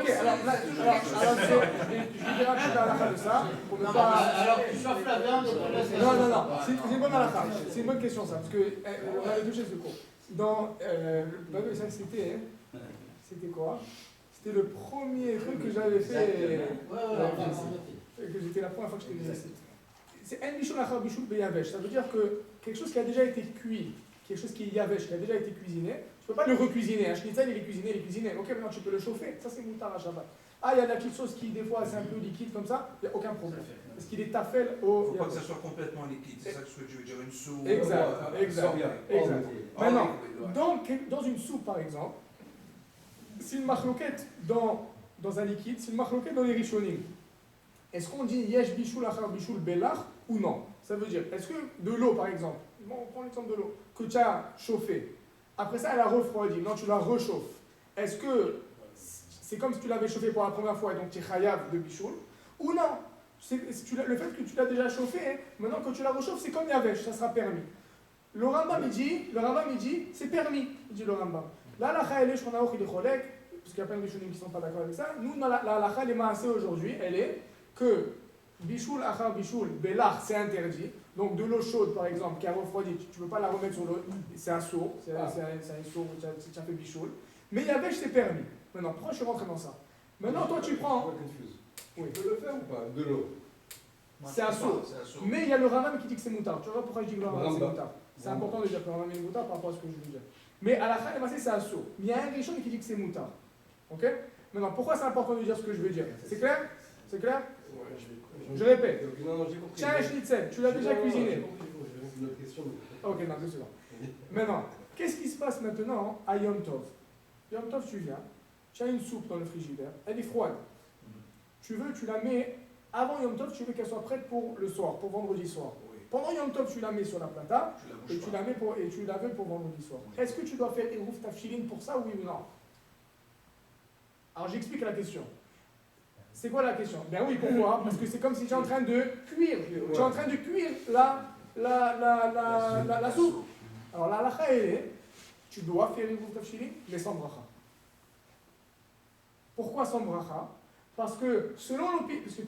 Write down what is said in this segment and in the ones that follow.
Ok, alors, je vais dire un peu d'halakha de ça, pour ne pas... Alors, tu chauffes la viande, Non, c'est une bonne halakha, c'est une bonne question ça, parce que on avait touché ce cours. Dans ça c'était quoi? C'était le premier truc que j'avais fait, que j'étais la première fois que j'étais venu ici. C'est un bishul achar bishul beyavesh, ça veut dire que quelque chose qui a déjà été cuit, quelque chose qui est yavesh, qui a déjà été cuisiné, tu ne peux pas le recuisiner. Un schnitzel, il est cuisiné. Ok, maintenant tu peux le chauffer. Ça, c'est moutar à Shabbat. Ah, il y a de la petite sauce qui, des fois, c'est un peu liquide comme ça, il n'y a aucun problème. Parce qu'il est tafel au. Il ne faut pas que ça soit complètement liquide, c'est ça ce que tu veux dire, une soupe. Exact. Maintenant, dans une soupe, par exemple, si une machloquette dans un liquide, si une machloquette dans les rishonim, est-ce qu'on dit yesh bishul achar bishul belach ou non? Ça veut dire, est-ce que de l'eau, par exemple, bon, on prend l'exemple de l'eau, que tu as chauffée, après ça, elle a refroidi. Non, tu la réchauffes. Est-ce que c'est comme si tu l'avais chauffée pour la première fois et donc tu es chayav de bichoul? Ou non? Le fait que tu l'as déjà chauffée, maintenant que tu la réchauffes, c'est comme yavesh, ça sera permis. Le Rambam, il dit, c'est permis, il dit le Rambam. Là, la chayav, je connais il est cholek, parce qu'il y a plein de bishonim qui ne sont pas d'accord avec ça. Nous, la chayav, les maasé aujourd'hui, elle est que bichoul, achar bichoul, belach, c'est interdit. Donc de l'eau chaude par exemple qui a refroidi, tu ne peux pas la remettre sur l'eau, c'est un seau, c'est un seau, tu as fait bichoul. Mais yavesh c'est permis. Maintenant, pourquoi je suis rentré dans ça? Maintenant toi tu prends... Oui. Tu peux le faire ou pas? De l'eau. C'est un seau. Mais il y a le Rambam qui dit que c'est moutard. Tu vois pourquoi je dis que le Rambam c'est moutard? C'est important de dire que le Rambam est moutard par rapport à ce que je veux dire. Mais à la fin, c'est un seau. Mais il y a un Rishon qui dit que c'est moutard. Ok? Maintenant, pourquoi c'est important de dire ce que je veux dire? C'est clair? C'est clair? Je répète. Tu as un schnitzel, tu l'as déjà cuisiné. Ok, non, 2 secondes. Maintenant, qu'est-ce qui se passe maintenant à Yom Tov? Yom Tov, tu viens, tu as une soupe dans le frigidaire, elle est froide. Tu la mets avant Yom Tov, tu veux qu'elle soit prête pour le soir, pour vendredi soir. Pendant Yom Tov, tu la mets sur la plata et tu la veux pour vendredi soir. Est-ce que tu dois faire Eruv Tafshilin pour ça, oui ou non? Alors j'explique la question. C'est quoi la question? Ben oui, pourquoi? Parce que c'est comme si tu es en train de cuire. Tu es en train de cuire la soupe. Alors la halakha est, tu dois faire une tafshilin, mais sans bracha. Pourquoi sans bracha? Parce que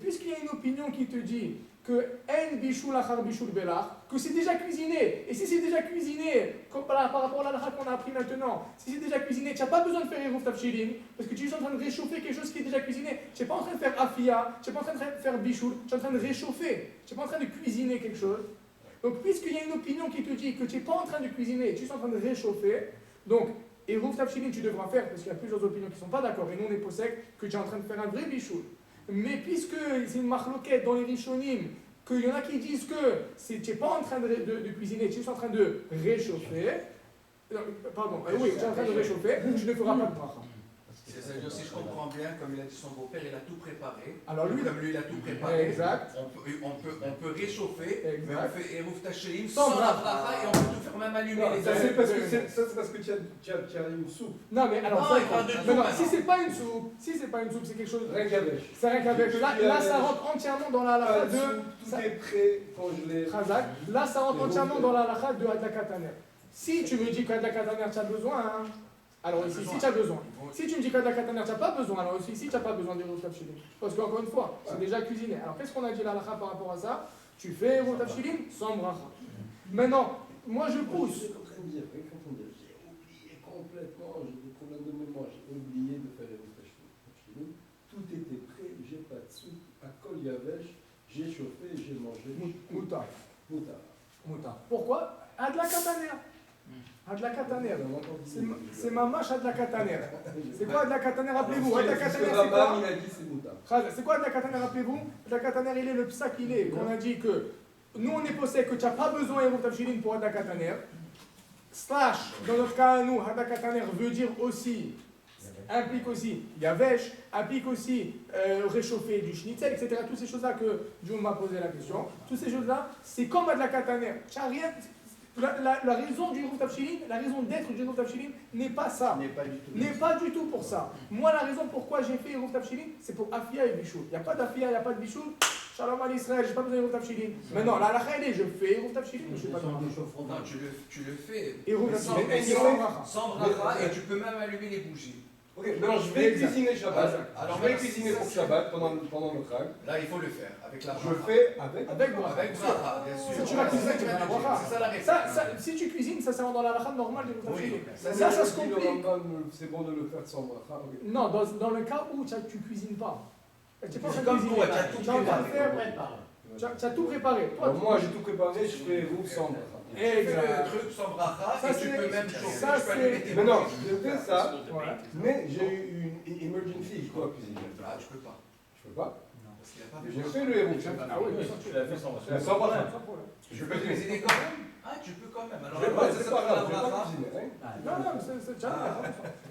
puisqu'il y a une opinion qui te dit que en bishul achar bishul belach, que c'est déjà cuisiné. Et si c'est déjà cuisiné, par rapport à la halakha qu'on a appris maintenant, si c'est déjà cuisiné, tu n'as pas besoin de faire eruv tafshilin, parce que tu es juste en train de réchauffer quelque chose qui est déjà cuisiné. Tu n'es pas en train de faire afia, tu n'es pas en train de faire bishul, tu es en train de réchauffer. Tu n'es pas en train de cuisiner quelque chose. Donc puisqu'il y a une opinion qui te dit que tu n'es pas en train de cuisiner, tu es en train de réchauffer, donc eruv tafshilin tu devras faire, parce qu'il y a plusieurs opinions qui ne sont pas d'accord, et nous on est possèques que tu es en train de faire un vrai bishul. Mais puisque c'est une machloquette dans les rishonim, qu'il y en a qui disent que tu n'es pas en train de cuisiner, tu es en train de réchauffer, tu es en train de réchauffer, tu ne feras pas de bracha. C'est-à-dire, si je comprends bien, comme il a dit son beau-père, il a tout préparé. Alors lui, comme lui, il a tout préparé. Exact. On peut réchauffer, exact. mais on fait Eruv Tafshilin sans bracha et on peut tout faire, même allumer les ça, c'est parce que tu as une soupe. Non, mais alors, non, si c'est pas une soupe, c'est quelque chose. Rien qu'avec. C'est rien qu'avec. Là, ça rentre entièrement dans la halakha de. Tout est prêt, congelé. Là, ça rentre entièrement dans la halakha de Hadlakat Haner. Si tu me dis qu'Hadlakat Haner, tu as besoin, hein, alors ici, si tu as besoin. Si tu me dis qu'Hadlakat Haner, tu n'as pas besoin, alors ici, tu n'as pas besoin d'Eruv Tafshilin. Parce qu'encore une fois, c'est déjà cuisiné. Alors qu'est-ce qu'on a dit la halakha par rapport à ça? Tu fais Eruv Tafshilin sans bracha. Maintenant, moi je pousse. J'ai oublié complètement, j'ai des problèmes de mémoire, j'ai oublié de faire Eruv Tafshilin. Tout était prêt, j'ai pas de soupe, à kol yavesh, j'ai chauffé, j'ai mangé. Moutar. Moutar. Pourquoi? Hadlakat Haner. Hadlakat Haner. C'est mamash Hadlakat Haner. C'est quoi Hadlakat Haner? Rappelez-vous. Hadlakat Haner, c'est quoi? C'est quoi Hadlakat Haner? Rappelez-vous. Hadlakat Haner, il est le psak, il est. Qu'on a dit que nous on est possède que tu n'as pas besoin d'Eruv Tafshilin pour Hadlakat Haner. Slash, dans notre cas à nous, Hadlakat Haner veut dire aussi, implique aussi yavesh, implique aussi réchauffer du schnitzel, etc. Toutes ces choses-là que June m'a posé la question, toutes ces choses-là, c'est comme Hadlakat Haner. Tu n'as rien. La raison du Eruv Tafshilin, la raison d'être du Eruv Tafshilin n'est pas ça. N'est pas du tout pour ça. Moi, la raison pourquoi j'ai fait Eruv Tafshilin, c'est pour Afia et Bichoul. Il n'y a pas d'Afia, il n'y a pas de Bichoul. Shalom à l'Israël, je n'ai pas besoin d'Eruv Tafshilin. Maintenant, la halakha, je fais Eruv Tafshilin, mais je ne sais pas Non, tu le fais Eruv Tafshilin sans bracha et tu peux même allumer les bougies. Ok, maintenant je vais Exact. cuisiner Shabbat. Exact. Alors, Je vais voilà, cuisiner ça, pour c'est- Shabbat pendant le Chag. Là, il faut le faire avec la Je bracha. fais avec. Avec bracha. Avec bracha, bien sûr. Si tu vas cuisiner, tu vas la bracha. C'est ça la réponse. Si tu cuisines, ça c'est dans la halakha normale des Oui. Mutafilin. Ça, Ça se dit le complique. Rambam, c'est bon de le faire sans bracha. Ok. Non, dans le cas où tu cuisines pas. Tu es pas en train de Comme cuisiner. toi, tu as tout Tu es en train de préparé. faire. Tu as tout préparé. Toi, Alors moi j'ai tout préparé, je fais roux sans bracha. Tu fais le Exact. truc sans bracha Ça, et tu c'est- peux même chauffer. ça, tu peux c'est- allumer tes Mais non, bougies. je fais ça, Ouais. mais j'ai eu une emergency, je dois cuisiner. Ah, tu peux pas. Je peux pas. Parce qu'il n'y a pas J'ai de fait le héros. Ah oui, Tu l'as fait sans Sans bracha. sans problème. Tu peux cuisiner quand même. Ah, tu peux quand même. Alors, Je vais pas, ça, c'est ça pas fait la grave, je vais pas bracha. cuisiner. Hein. Non, non, c'est déjà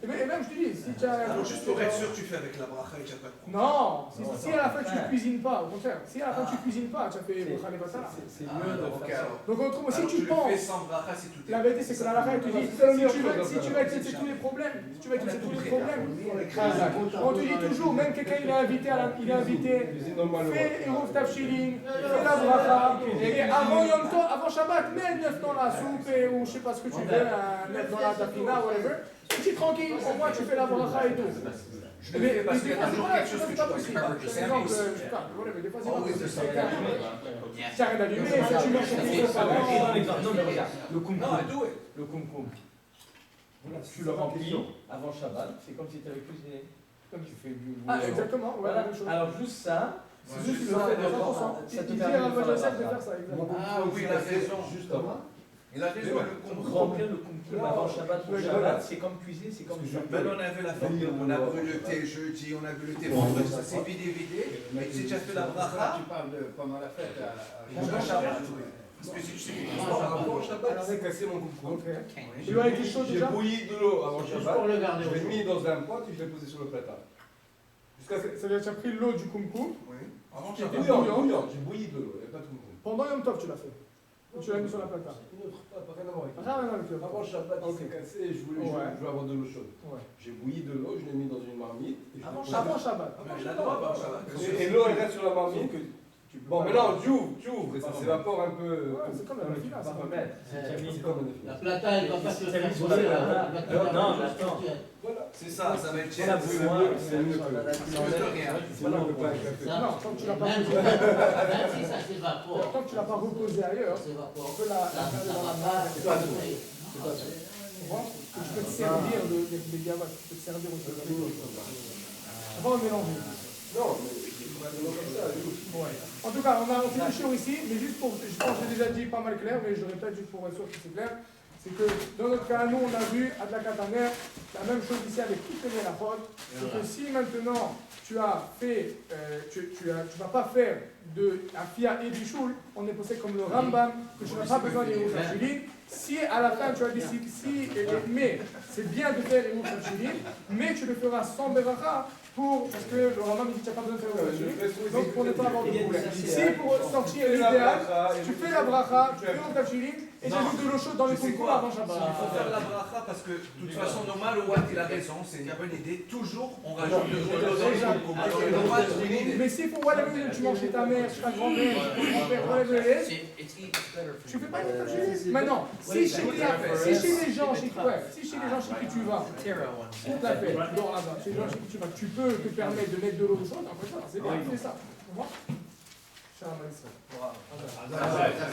et même je te dis, si tu as. Alors, juste pour être sûr, tu fais avec la bracha et tu n'as pas de problème. Non, si à la fin tu ne cuisines pas, au contraire, si à la fin tu cuisines pas, tu as fait C'est- Bracha Levatala. C'est Ah, mieux de ok, faire ça. alors. Donc autrement, si Alors, tu le fais penses, sans bracha, c'est tout. la vérité c'est que la halakha elle te dit, C'est la meilleure si chose tu à veux faire. éclater tous les problèmes, si tu veux éclater tous les problèmes, on te dit toujours, même quelqu'un il est invité, il est invité, Cuisine normalement. fais Eruv Tafshilin, fais la bracha, et avant Yom Tov, avant Shabbat, mets 9 dans la soupe ou je sais pas ce que tu veux, 9 dans la tafina, whatever. Tu es tranquille, au moins tu fais la bracha et tout. Je le fais parce qu'il y a toujours quelque chose que tu pas dois possible. faire. Par exemple, je sais pas, whatever, des fois c'est pas Always the possible. same. Tu arrêtes d'allumer, si tu manges quelque chose Non, avant. mais regarde, le Non, kumkum. do it. Le kumkum. Voilà, Tu le remplis avant Shabbat, c'est comme si tu avais cuisiné. Comme tu fais du Ah, bouillon. exactement, ouais, Voilà. la même chose. Alors juste ça, Ouais, si tu juste le ça, fais ouais, devant, 100%. ça te Il dit permet à de faire Joseph la de faire bracha. ça, exactement. Ah oui, il a raison. Juste avant. Il a raison, le comprend. Remplir le kumkum avant Shabbat pour Oui, Shabbat, c'est comme cuisiner, c'est comme Parce que faire. Ben, on avait la famille, on a brûlé le thé jeudi, on a brûlé le thé vendredi, ça s'est vidé. Mais si tu as fait la bracha, Tu parles de pendant la fête à pendant Shabbat, oui. Parce que si tu sais que tu Avant Shabbat, j'ai cassé mon coucou. Ok. Tu as été chaud J'ai déjà? bouilli de l'eau avant Juste Shabbat. pour le garder Je au l'ai chaud. mis dans un pot et je l'ai posé sur le plateau. Jusqu'à ce que. Ça veut dire que tu as pris l'eau du kumkum. Oui. Avant Qui Shabbat. était Bouillant, j'ai bouilli de l'eau, il n'y a pas de coucou. Pendant Yom Tov, tu l'as fait. Ou tu l'as mis sur la plata. Une autre, pas rien à voir avec. Rien avec Yom Tov. Avant Shabbat, il s'est cassé et je voulais avoir de l'eau chaude. Ouais. J'ai bouilli de l'eau, je l'ai mis dans une marmite. Et je l'ai posé- Avant Shabbat. Mais il a droit avant Shabbat. Et l'eau elle reste sur la marmite. Bon, maintenant tu ouvres et ça s'évapore un peu. Ouais, c'est comme la fila, ça. C'est comme un effet. La plata, elle va pas se t'as faire mis sur brûler, la là. plata. La plata, Non, elle va attends. se faire. Voilà. C'est ça, ça va être C'est la cher. bouilloire, c'est mieux que- Voilà, on peut pas. Non, tant que tu l'as pas Même reposé, si ça s'évapore, tant que tu l'as pas reposé ailleurs, ça s'évapore. on peut la Ça faire va dans la pas main. se brûler. Tu vois? Et tu peux te servir des gavas, tu peux te servir aussi. On va en mélanger. Non, mais c'est pas comme ça. Ouais. En tout cas, on a fait le chiot ici, mais juste pour, je pense que j'ai déjà dit pas mal clair, mais je le répète juste pour être sûr que c'est clair, c'est que dans notre cas, nous, on a vu à de la Kataner, la même chose ici avec toutes les mélachotes, c'est que si maintenant tu as fait, tu vas pas faire de Afia et du Shul, on est posé comme le Rambam, que tu n'as pas besoin des Chulin. Si à la fin tu as décidé, mais c'est bien de faire les Chulin, mais tu le feras sans Beracha, parce que le Rambam dit que tu n'as pas besoin de faire les Chulin, donc pour ne pas avoir de problème. Si pour sortir l'idéal, tu fais la bracha, tu fais le Chulin, et tu ajoutes de l'eau chaude dans le Tu sais kumkum quoi? avant Il Shabbat. faut faire la bracha parce que de toute façon, normal, le Watt il a raison, c'est une bonne idée. Toujours, on rajoute de l'eau dans le kumkum. Alors le Watt, c'est une idée. Mais s'il faut whatever tu manges chez ta mère, chez ta grand-mère, chez ton grand-père, whatever it is, tu fais pas de tafshilin. Maintenant, si chez les gens chez qui tu vas, pour ta fête, tu dors là-bas, chez les gens chez qui tu vas, tu peux te permettre de mettre de l'eau chaude, après ça, c'est bien, fais ça. Tu vois?